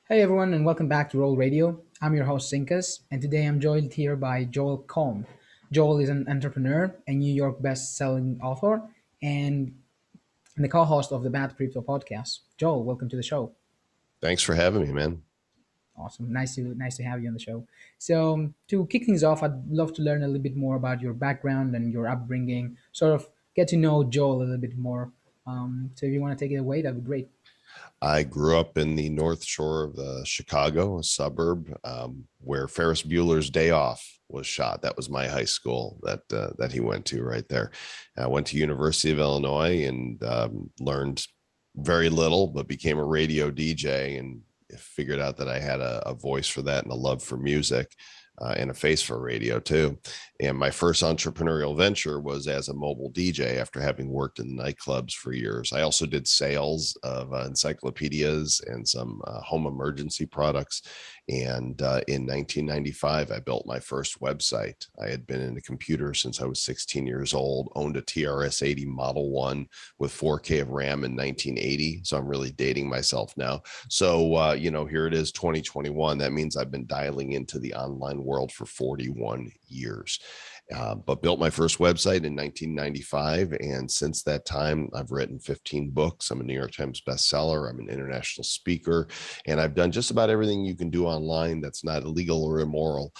Hey everyone, and welcome back to Roll Radio. I'm your host Sinkus, and today I'm joined here by Joel Comm. Joel is an entrepreneur, a New York best-selling author, and the co-host of the Bad Crypto Podcast. Joel, welcome to the show. Thanks for having me, man. Awesome, nice to have you on the show. So to kick things off, I'd love to learn a little bit more about your background and your upbringing. Sort of get to know Joel a little bit more. So if you want to take it away, that'd be great. I grew up in the North Shore of Chicago, a suburb where Ferris Bueller's Day Off was shot. That was my high school that he went to right there. I went to University of Illinois and learned very little, but became a radio DJ and figured out that I had a voice for that and a love for music. And a face for radio too. And my first entrepreneurial venture was as a mobile DJ after having worked in nightclubs for years. I also did sales of encyclopedias and some home emergency products. And in 1995, I built my first website. I had been into computers since I was 16 years old, owned a TRS-80 Model 1 with 4K of RAM in 1980. So I'm really dating myself now. So, here it is, 2021. That means I've been dialing into the online world for 41 years. But built my first website in 1995. And since that time, I've written 15 books. I'm a New York Times bestseller. I'm an international speaker. And I've done just about everything you can do online that's not illegal or immoral,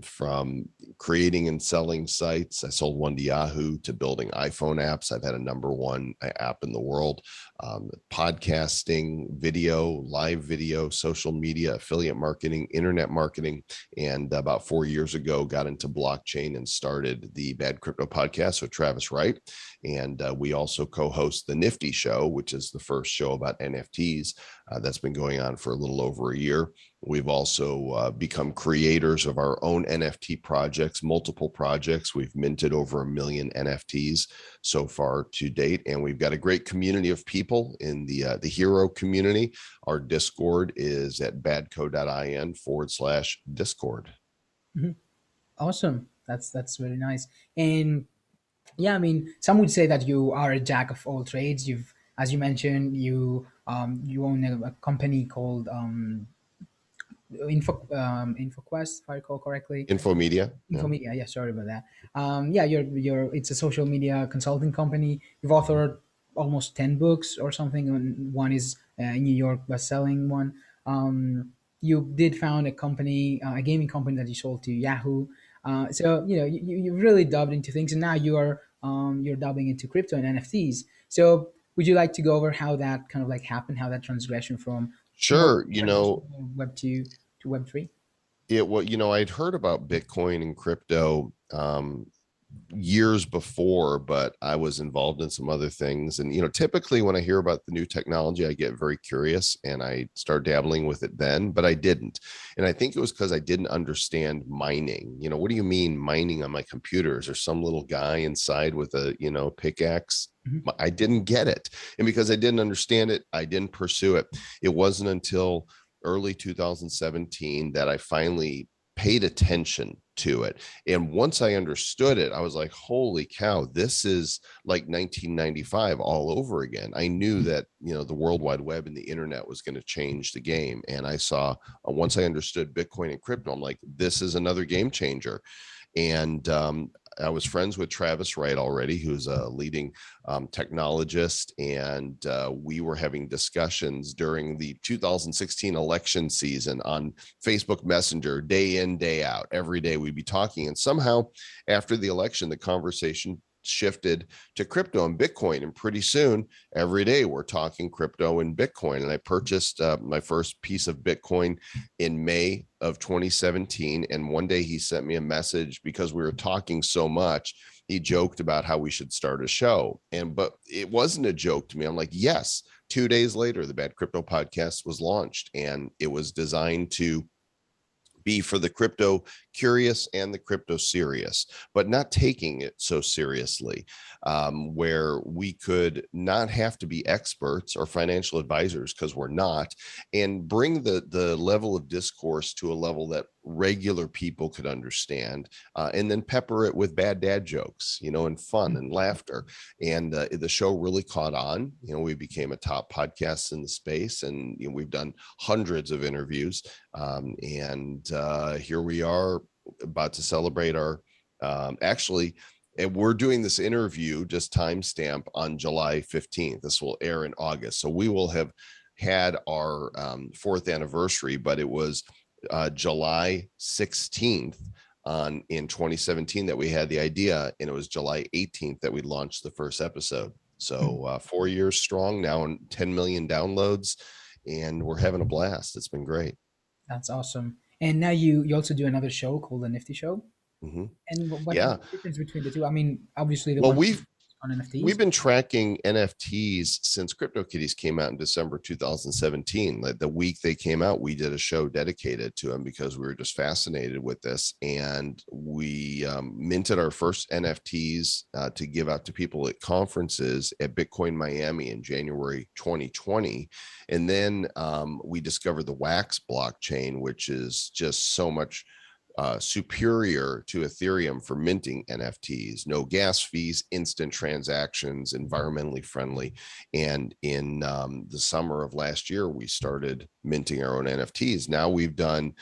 from creating and selling sites. I sold one to Yahoo, to building iPhone apps. I've had a #1 app in the world, podcasting, video, live video, social media, affiliate marketing, internet marketing. And about 4 years ago, got into blockchain and started the Bad Crypto Podcast with Travis Wright. And we also co-host the Nifty Show, which is the first show about NFTs that's been going on for a little over a year. We've also become creators of our own NFT projects, multiple projects. We've minted over 1 million NFTs so far to date. And we've got a great community of people in the hero community. Our Discord is at badco.in/Discord. Mhm. Awesome. That's very nice. And yeah, I mean, some would say that you are a jack of all trades. You've, as you mentioned, you own a company called InfoQuest, if I recall correctly. Infomedia. Yeah. Infomedia. Yeah, sorry about that. Yeah, you're. It's a social media consulting company. You've authored almost 10 books or something. And one is a New York best-selling one. You did found a company, a gaming company that you sold to Yahoo. So you really dubbed into things, and now you're dubbing into crypto and NFTs. So would you like to go over how that kind of like happened, how that transgression from more Sure. Web 2 to Web 3? I'd heard about Bitcoin and crypto years before, but I was involved in some other things. And, typically when I hear about the new technology, I get very curious and I start dabbling with it then, but I didn't. And I think it was because I didn't understand mining. What do you mean mining on my computer? Is there some little guy inside with a, pickaxe? Mhm. I didn't get it. And because I didn't understand it, I didn't pursue it. It wasn't until early 2017 that I finally paid attention to it. And once I understood it, I was like, holy cow, this is like 1995 all over again. I knew that, the World Wide Web and the internet was going to change the game. And I saw, once I understood Bitcoin and crypto, I'm like, this is another game changer. And I was friends with Travis Wright already, who's a leading technologist. And we were having discussions during the 2016 election season on Facebook Messenger, day in, day out. Every day we'd be talking. And somehow after the election, the conversation shifted to crypto and Bitcoin. And pretty soon, every day we're talking crypto and Bitcoin. And I purchased my first piece of Bitcoin in May of 2017. And one day he sent me a message because we were talking so much. He joked about how we should start a show. But it wasn't a joke to me. I'm like, yes. 2 days later, the Bad Crypto Podcast was launched, and it was designed to be for the crypto curious and the crypto serious, but not taking it so seriously, where we could not have to be experts or financial advisors, because we're not, and bring the level of discourse to a level that regular people could understand, and then pepper it with bad dad jokes, and fun and laughter. And the show really caught on. We became a top podcast in the space, and we've done hundreds of interviews. And here we are about to celebrate our actually. And we're doing this interview, just timestamp, on July 15th. This will air in August. So we will have had our fourth anniversary, but it was July 16th in 2017 that we had the idea, and it was July 18th that we launched the first episode. So 4 years strong now, and 10 million downloads, and we're having a blast. It's been great. That's awesome. And now you also do another show called the Nifty Show. Mm-hmm. And what's Yeah. the difference between the two? I mean, obviously the Well, one we've on We've NFTs. been tracking NFTs since CryptoKitties came out in December 2017. Like the week they came out, we did a show dedicated to them because we were just fascinated with this. And we minted our first NFTs to give out to people at conferences at Bitcoin Miami in January 2020. And then we discovered the Wax blockchain, which is just so much superior to Ethereum for minting NFTs. No gas fees, instant transactions, environmentally friendly. And in the summer of last year, we started minting our own NFTs. Now we've done,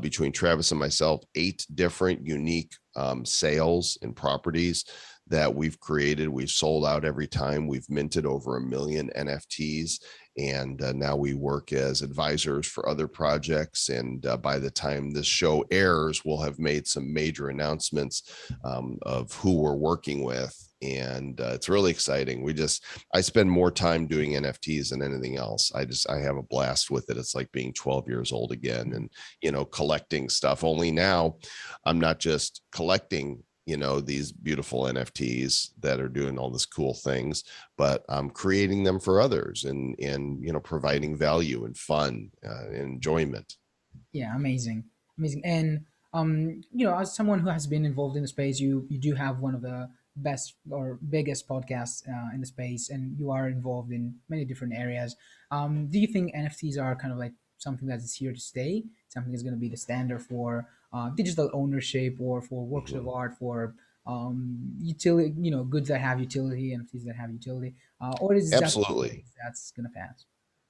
between Travis and myself, 8 different unique sales and properties that we've created. We've sold out every time. We've minted over 1 million NFTs. And now we work as advisors for other projects. And by the time this show airs, we'll have made some major announcements of who we're working with. And it's really exciting. I spend more time doing NFTs than anything else. I have a blast with it. It's like being 12 years old again, and, collecting stuff. Only now I'm not just collecting these beautiful NFTs that are doing all this cool things, but I'm creating them for others and providing value and fun and enjoyment. Yeah, amazing. And as someone who has been involved in the space, you do have one of the best or biggest podcasts in the space, and you are involved in many different areas. Do you think NFTs are kind of like something that is here to stay? Something that's going to be the standard for digital ownership, or for works of Mhm. art, for utility, goods that have utility, NFTs that have utility, or is that a Absolutely. phase that's going to pass?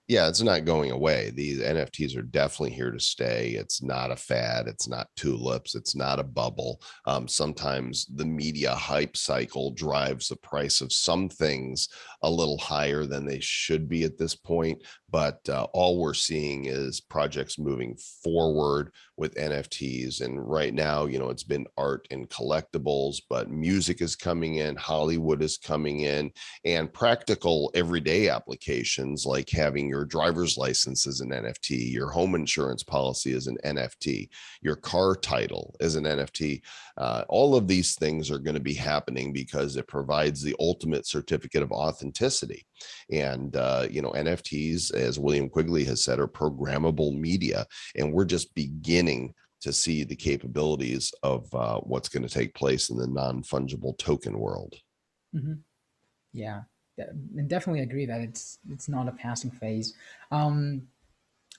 Yeah, it's not going away. These NFTs are definitely here to stay. It's not a fad. It's not tulips. It's not a bubble. Sometimes the media hype cycle drives the price of some things a little higher than they should be at this point. But all we're seeing is projects moving forward with NFTs. And right now, it's been art and collectibles, but music is coming in, Hollywood is coming in, and practical everyday applications like having your driver's license as an NFT, your home insurance policy as an NFT, your car title as an NFT. All of these things are going to be happening because it provides the ultimate certificate of authenticity. And, NFTs, as William Quigley has said, are programmable media. And we're just beginning to see the capabilities of what's going to take place in the non-fungible token world. Hmm. Yeah, and definitely agree that it's not a passing phase. Um,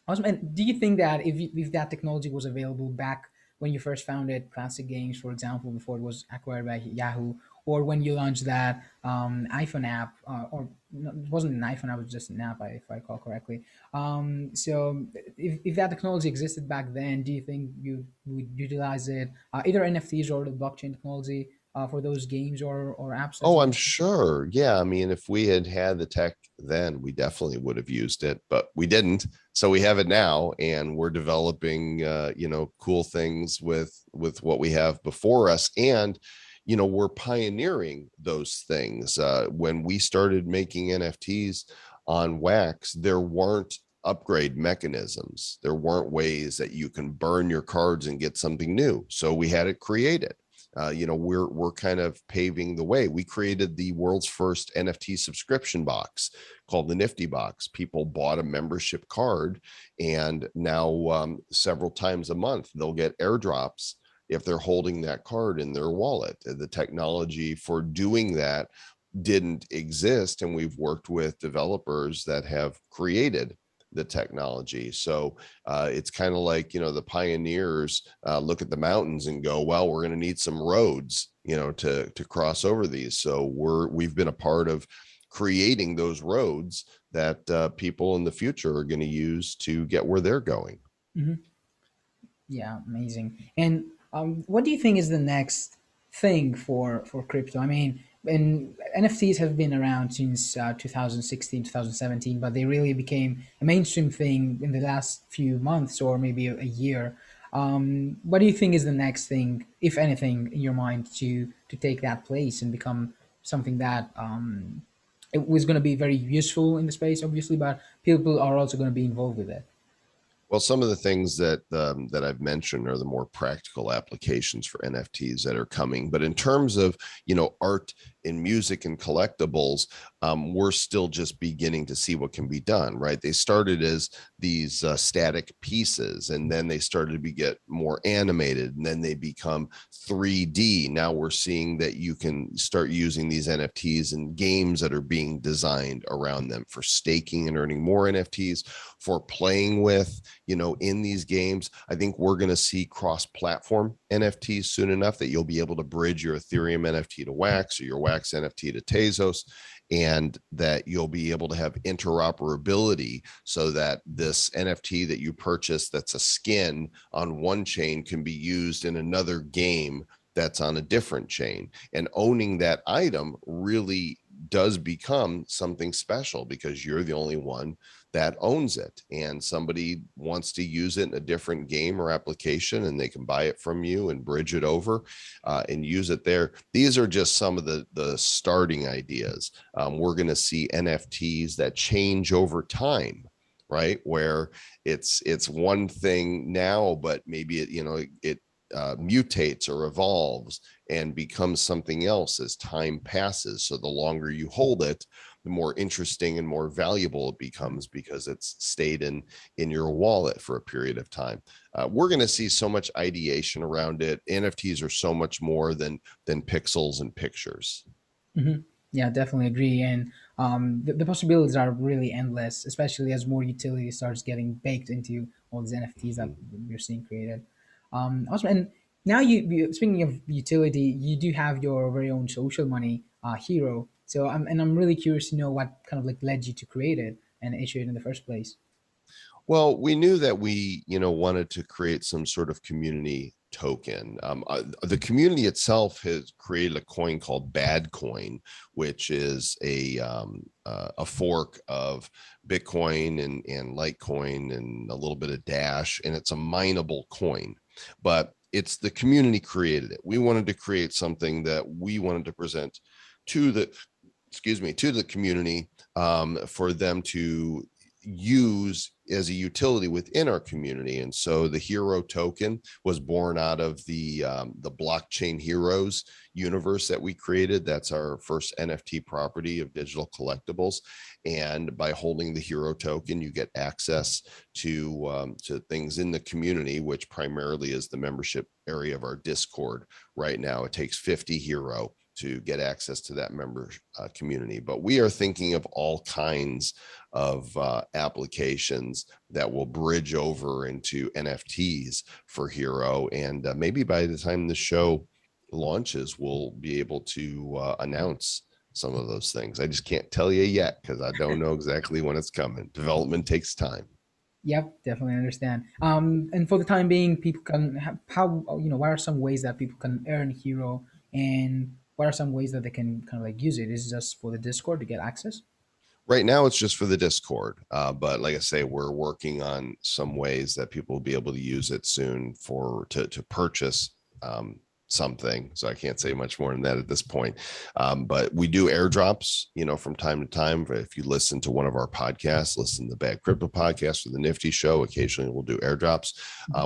Awesome. And do you think that if that technology was available back when you first founded Classic Games, for example, before it was acquired by Yahoo, or when you launched that iPhone app, or no, it wasn't an iPhone app, it was just an app, if I recall correctly. So if that technology existed back then, do you think you would utilize it, either NFTs or the blockchain technology, for those games or apps that Oh, you I'm want? sure. Yeah. I mean, if we had had the tech then, we definitely would have used it, but we didn't. So we have it now, and we're developing, cool things with what we have before us. And, we're pioneering those things. When we started making NFTs on Wax, there weren't upgrade mechanisms. There weren't ways that you can burn your cards and get something new. So we had it created. We're kind of paving the way. We created the world's first NFT subscription box called the Nifty Box. People bought a membership card, and now several times a month they'll get airdrops if they're holding that card in their wallet. The technology for doing that didn't exist, and we've worked with developers that have created the technology. So it's kind of like, the pioneers look at the mountains and go, well, we're going to need some roads, to cross over these. So we've been a part of creating those roads that people in the future are going to use to get where they're going. Hmm. Yeah, amazing. And what do you think is the next thing for crypto? I mean, and NFTs have been around since 2016, 2017, but they really became a mainstream thing in the last few months or maybe a year. What do you think is the next thing, if anything, in your mind to take that place and become something that it was going to be very useful in the space, obviously, but people are also going to be involved with it? Well, some of the things that I've mentioned are the more practical applications for NFTs that are coming. But in terms of art and music and collectibles, we're still just beginning to see what can be done. Right? They started as these static pieces, and then they started to get more animated, and then they become 3D. Now we're seeing that you can start using these NFTs in games that are being designed around them for staking and earning more NFTs, for playing with, in these games. I think we're going to see cross-platform NFTs soon enough that you'll be able to bridge your Ethereum NFT to Wax or your Wax NFT to Tezos, and that you'll be able to have interoperability so that this NFT that you purchase that's a skin on one chain can be used in another game that's on a different chain. And owning that item really does become something special because you're the only one that owns it, and somebody wants to use it in a different game or application, and they can buy it from you and bridge it over and use it there. These are just some of the starting ideas. We're going to see NFTs that change over time, right? Where it's one thing now, but maybe it mutates or evolves and becomes something else as time passes. So the longer you hold it, the more interesting and more valuable it becomes because it's stayed in your wallet for a period of time. We're going to see so much ideation around it. NFTs are so much more than pixels and pictures. Hmm. Yeah, definitely agree. And the possibilities are really endless, especially as more utility starts getting baked into all these NFTs that Mhm. we're seeing created. Awesome. And now speaking of utility, you do have your very own social money hero. So I'm really curious to know what kind of like led you to create it and issue it in the first place. Well, we knew that we, wanted to create some sort of community token. The community itself has created a coin called BadCoin, which is a fork of Bitcoin and Litecoin and a little bit of Dash, and it's a mineable coin. But it's the community created it. We wanted to create something that we wanted to present to the to the community, for them to use as a utility within our community. And so the hero token was born out of the blockchain heroes universe that we created. That's our first NFT property of digital collectibles. And by holding the hero token, you get access to things in the community, which primarily is the membership area of our Discord. Right now, it takes 50 hero to get access to that member community. But we are thinking of all kinds of applications that will bridge over into NFTs for Hero. And maybe by the time the show launches, we'll be able to announce some of those things. I just can't tell you yet because I don't know exactly when it's coming. Development takes time. Yep, definitely understand. And for the time being, people can how what are some ways that people can earn hero, and what are some ways that they can kind of like use it? Is it just for the Discord to get access? Right now, it's just for the Discord. But like I say, we're working on some ways that people will be able to use it soon to purchase something. So I can't say much more than that at this point. But we do airdrops, from time to time. If you listen to one of our podcasts, listen to the Bad Crypto Podcast or the Nifty Show, occasionally we'll do airdrops.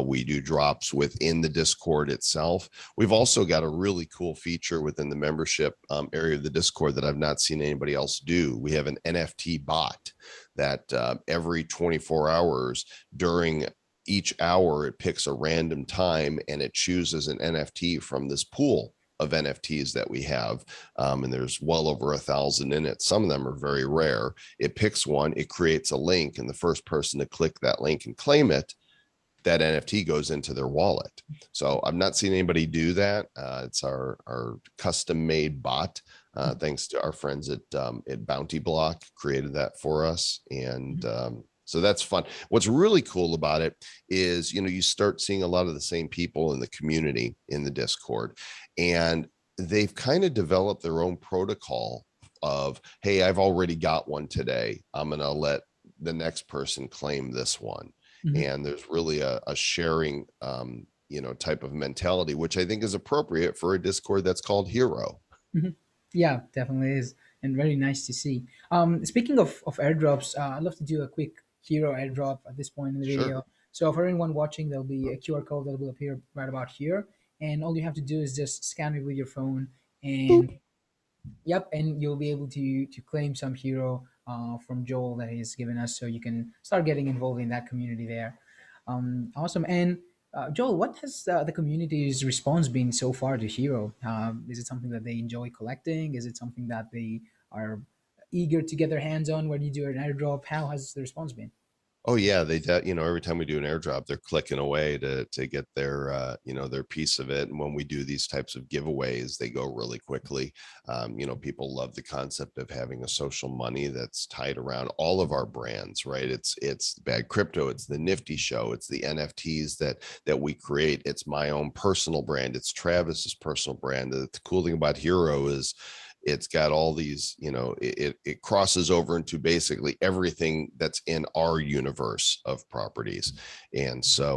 We do drops within the Discord itself. We've also got a really cool feature within the membership area of the Discord that I've not seen anybody else do. We have an NFT bot that every 24 hours during each hour it picks a random time and it chooses an NFT from this pool of NFTs that we have. And there's well over 1,000 in it. Some of them are very rare. It picks one, it creates a link, and the first person to click that link and claim it, that NFT goes into their wallet. So I've not seen anybody do that. It's our custom made bot. Thanks to our friends at Bounty Block created that for us. And so that's fun. What's really cool about it is, you start seeing a lot of the same people in the community in the Discord, and they've kind of developed their own protocol of, hey, I've already got one today. I'm going to let the next person claim this one. And there's really a sharing, type of mentality, which I think is appropriate for a Discord that's called Hero. Yeah, definitely is, and very nice to see. Speaking of airdrops, I'd love to do a quick hero airdrop at this point in the Sure. video. So for anyone watching, there'll be a QR code that will appear right about here, and all you have to do is just scan it with your phone, Boop. and yep, and you'll be able to claim some hero from Joel that he's given us, so you can start getting involved in that community there. Awesome. And Joel, what has the community's response been so far to hero? Is it something that they enjoy collecting? Is it something that they are eager to get their hands on when you do an airdrop? How has the response been? Oh yeah, every time we do an airdrop, they're clicking away to get their their piece of it. And when we do these types of giveaways, they go really quickly. People love the concept of having a social money that's tied around all of our brands, right? It's Bad Crypto, it's the Nifty Show, it's the NFTs that we create. It's my own personal brand, it's Travis's personal brand. The cool thing about Hero is it's got all these, it crosses over into basically everything that's in our universe of properties. And so,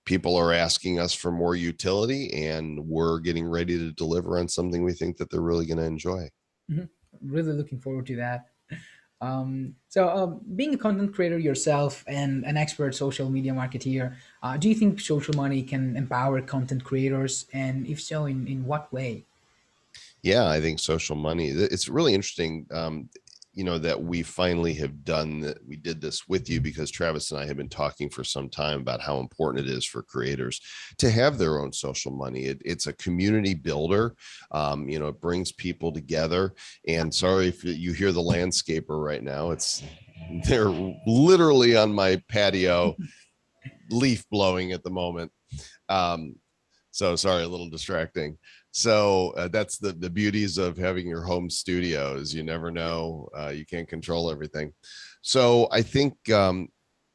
people are asking us for more utility, and we're getting ready to deliver on something we think that they're really going to enjoy. Mhm. Really looking forward to that. Being a content creator yourself and an expert social media marketeer, do you think social money can empower content creators? And if so, in what way? Yeah, I think social money, it's really interesting, that we finally have done that. We did this with you because Travis and I have been talking for some time about how important it is for creators to have their own social money. It's a community builder. It brings people together. And sorry if you hear the landscaper right now. They're literally on my patio, leaf blowing at the moment. So sorry, a little distracting. So that's the beauties of having your home studios. You never know. You can't control everything. So I think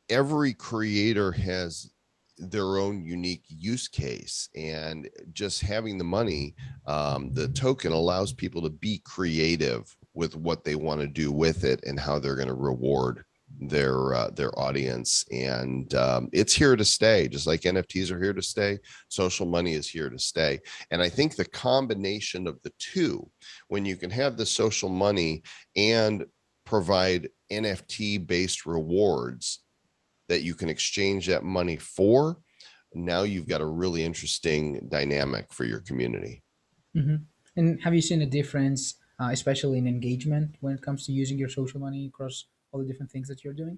every creator has their own unique use case, and just having the money, the token allows people to be creative with what they want to do with it and how they're going to reward their audience. And it's here to stay, just like NFTs are here to stay. Social money is here to stay. And I think the combination of the two, when you can have the social money and provide NFT based rewards that you can exchange that money for, now you've got a really interesting dynamic for your community. Hmm. And have you seen a difference, especially in engagement, when it comes to using your social money across all the different things that you're doing?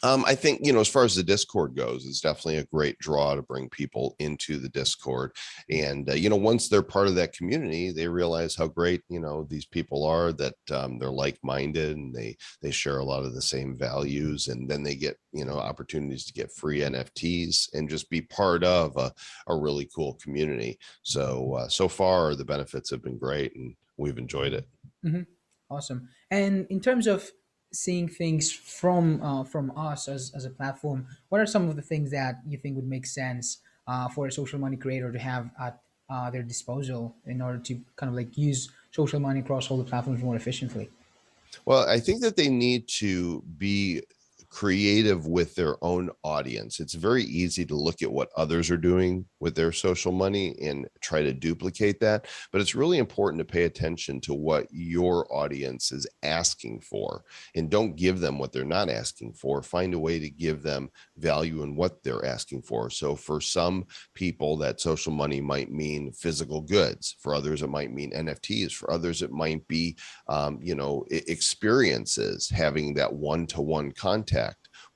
I think, as far as the Discord goes, it's definitely a great draw to bring people into the Discord. And, once they're part of that community, they realize how great, these people are, that they're like-minded, and they share a lot of the same values. And then they get, opportunities to get free NFTs and just be part of a really cool community. So, so far the benefits have been great, and we've enjoyed it. Hmm. Awesome. And in terms of seeing things from us as a platform, what are some of the things that you think would make sense for a social money creator to have at their disposal in order to kind of like use social money across all the platforms more efficiently? Well, I think that they need to be creative with their own audience. It's very easy to look at what others are doing with their social money and try to duplicate that. But it's really important to pay attention to what your audience is asking for, and don't give them what they're not asking for. Find a way to give them value in what they're asking for. So for some people, that social money might mean physical goods. For others, it might mean NFTs. For others, it might be, experiences, having that one-to-one contact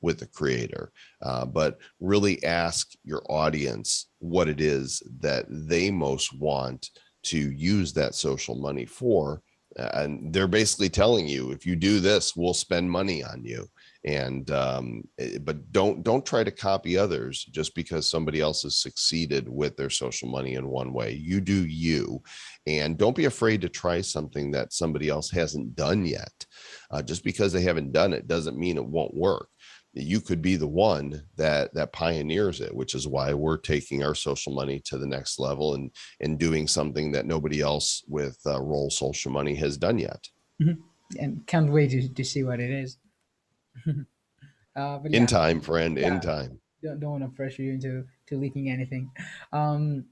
with the creator, but really ask your audience what it is that they most want to use that social money for. And they're basically telling you, if you do this, we'll spend money on you. And but don't try to copy others just because somebody else has succeeded with their social money in one way. You do you, and don't be afraid to try something that somebody else hasn't done yet. Just because they haven't done it doesn't mean it won't work. You could be the one that pioneers it, which is why we're taking our social money to the next level and doing something that nobody else with Roll Social Money has done yet. Mhm. And can't wait to see what it is. But In yeah, time, friend, in yeah, time. don't want to pressure you into to leaking anything. Um,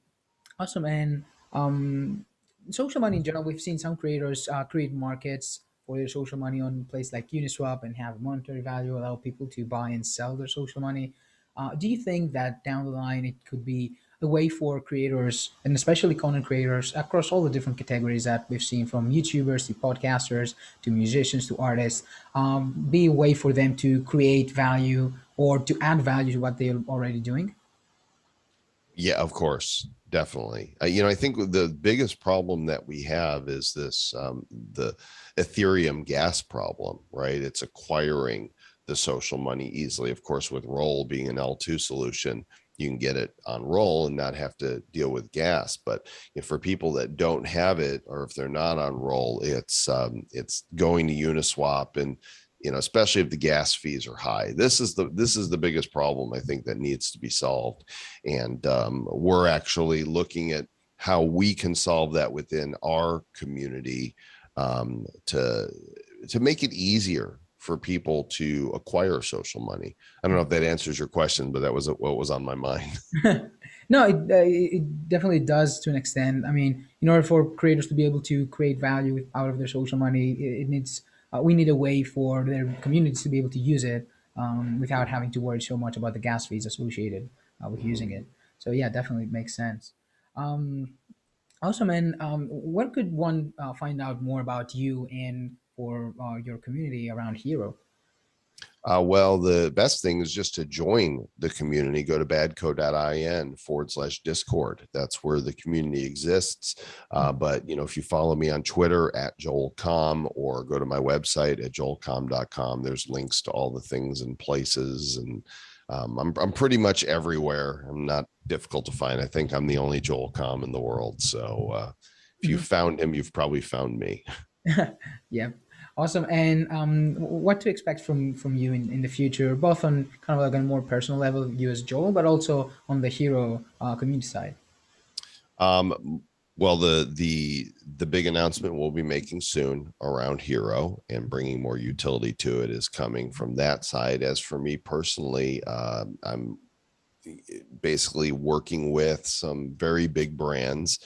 Awesome. And um, social money in general, we've seen some creators create markets for their social money on place like Uniswap and have monetary value, allow people to buy and sell their social money. Do you think that down the line it could be a way for creators and especially content creators across all the different categories that we've seen, from YouTubers to podcasters to musicians to artists, be a way for them to create value or to add value to what they're already doing? Yeah, of course, definitely. I think the biggest problem that we have is this the Ethereum gas problem, right? It's acquiring the social money easily. Of course, with Roll being an L2 solution, you can get it on Roll and not have to deal with gas. But if for people that don't have it, or if they're not on Roll, it's going to Uniswap, and especially if the gas fees are high. This is the biggest problem I think that needs to be solved. And we're actually looking at how we can solve that within our community, to make it easier for people to acquire social money. I don't know if that answers your question, but that was what was on my mind. No, it definitely does to an extent. I mean, in order for creators to be able to create value out of their social money, it needs we need a way for their communities to be able to use it without having to worry so much about the gas fees associated with using it. So yeah, definitely makes sense. Um, Also, man, where could one find out more about you and for your community around Hero? Well, the best thing is just to join the community. Go to badco.in/Discord. That's where the community exists. But if you follow me on Twitter at Joel Comm, or go to my website at joelcomm.com, there's links to all the things and places. And I'm pretty much everywhere. I'm not difficult to find. I think I'm the only Joel Comm in the world. So if you Mhm. found him, you've probably found me. Yeah, awesome. And what to expect from you in the future, both on kind of like a more personal level, you as Joel, but also on the Hero community side. Um, well, the big announcement we'll be making soon around Hero and bringing more utility to it is coming from that side. As for me personally, I'm basically working with some very big brands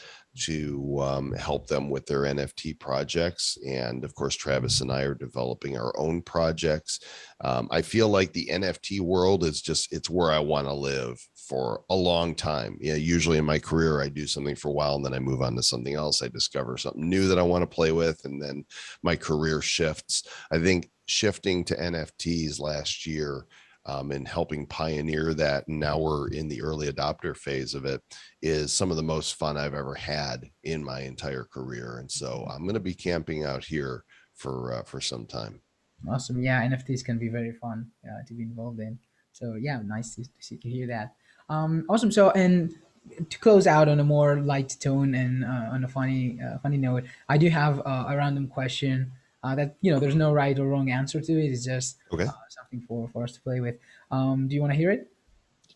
to help them with their NFT projects. And of course, Travis and I are developing our own projects. I feel like the NFT world is it's where I want to live for a long time. Yeah, usually in my career, I do something for a while and then I move on to something else. I discover something new that I want to play with, and then my career shifts. I think shifting to NFTs last year, and helping pioneer that, and now we're in the early adopter phase of it, is some of the most fun I've ever had in my entire career. And so I'm going to be camping out here for some time. Awesome. Yeah, NFTs can be very fun to be involved in. So yeah, nice to hear that. Awesome. So and to close out on a more light tone and on a funny note, I do have a random question that there's no right or wrong answer to it. It's just Okay, something for us to play with. Do you want to hear it?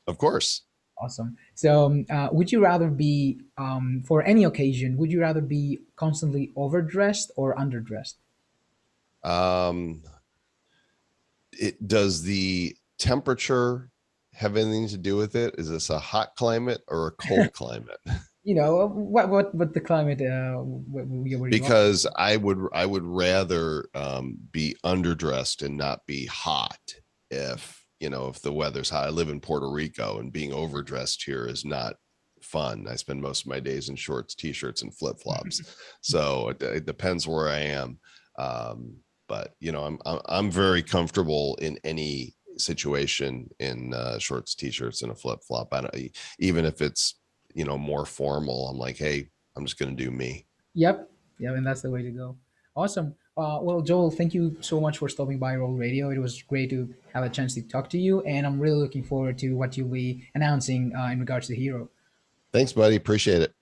of course. Awesome. So, would you rather be, for any occasion, would you rather be constantly overdressed or underdressed? um does the temperature have anything to do with it? Is this a hot climate or a cold climate? What the climate? Where you are? Because I would rather be underdressed and not be hot. If the weather's hot, I live in Puerto Rico, and being overdressed here is not fun. I spend most of my days in shorts, t-shirts, and flip-flops. So it depends where I am. But I'm very comfortable in situation in shorts, t-shirts, and a flip flop. I don't, even if it's, more formal, I'm like, hey, I'm just going to do me. Yep. Yeah, and that's the way to go. Awesome. Well, Joel, thank you so much for stopping by Roll Radio. It was great to have a chance to talk to you, and I'm really looking forward to what you'll be announcing in regards to Hero. Thanks, buddy. Appreciate it.